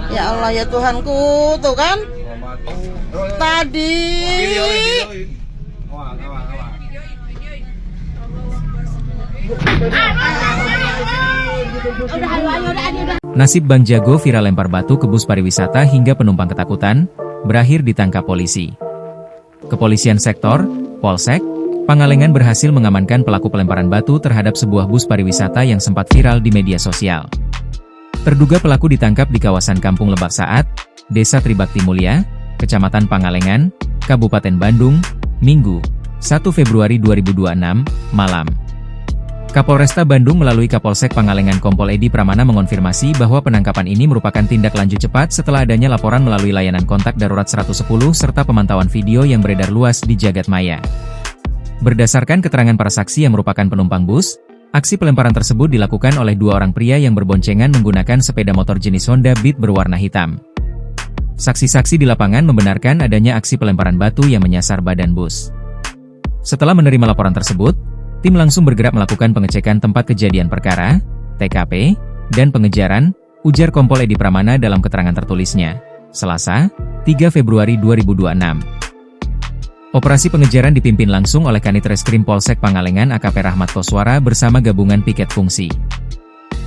Ya Allah ya Tuhanku, tuh kan? Tadi. Nasib Bang Jago viral lempar batu ke bus pariwisata hingga penumpang ketakutan, berakhir ditangkap polisi. Kepolisian sektor, Polsek, Pangalengan berhasil mengamankan pelaku pelemparan batu terhadap sebuah bus pariwisata yang sempat viral di media sosial. Terduga pelaku ditangkap di kawasan Kampung Lebak Saat, Desa Tribakti Mulia, Kecamatan Pangalengan, Kabupaten Bandung, Minggu, 1 Februari 2026, malam. Kapolresta Bandung melalui Kapolsek Pangalengan Kompol Edi Pramana mengonfirmasi bahwa penangkapan ini merupakan tindak lanjut cepat setelah adanya laporan melalui layanan kontak darurat 110 serta pemantauan video yang beredar luas di jagat maya. Berdasarkan keterangan para saksi yang merupakan penumpang bus, aksi pelemparan tersebut dilakukan oleh dua orang pria yang berboncengan menggunakan sepeda motor jenis Honda Beat berwarna hitam. Saksi-saksi di lapangan membenarkan adanya aksi pelemparan batu yang menyasar badan bus. Setelah menerima laporan tersebut, tim langsung bergerak melakukan pengecekan tempat kejadian perkara, TKP, dan pengejaran, ujar Kompol Edi Pramana dalam keterangan tertulisnya, Selasa, 3 Februari 2026. Operasi pengejaran dipimpin langsung oleh Kanit Reskrim Polsek Pangalengan AKP Rahmat Koswara bersama gabungan piket fungsi.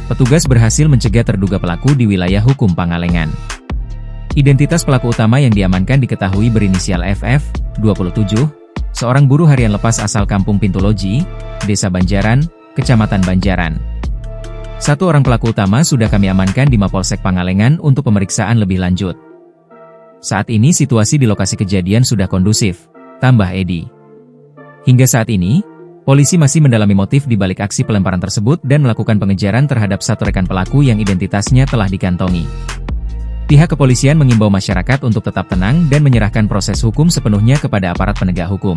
Petugas berhasil mencegah terduga pelaku di wilayah hukum Pangalengan. Identitas pelaku utama yang diamankan diketahui berinisial FF, 27, seorang buruh harian lepas asal Kampung Pintuloji, Desa Banjaran, Kecamatan Banjaran. Satu orang pelaku utama sudah kami amankan di Mapolsek Pangalengan untuk pemeriksaan lebih lanjut. Saat ini situasi di lokasi kejadian sudah kondusif, tambah Edi. Hingga saat ini, polisi masih mendalami motif di balik aksi pelemparan tersebut dan melakukan pengejaran terhadap satu rekan pelaku yang identitasnya telah dikantongi. Pihak kepolisian mengimbau masyarakat untuk tetap tenang dan menyerahkan proses hukum sepenuhnya kepada aparat penegak hukum.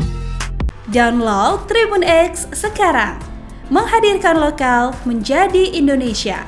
Download Tribun X sekarang, menghadirkan lokal menjadi Indonesia.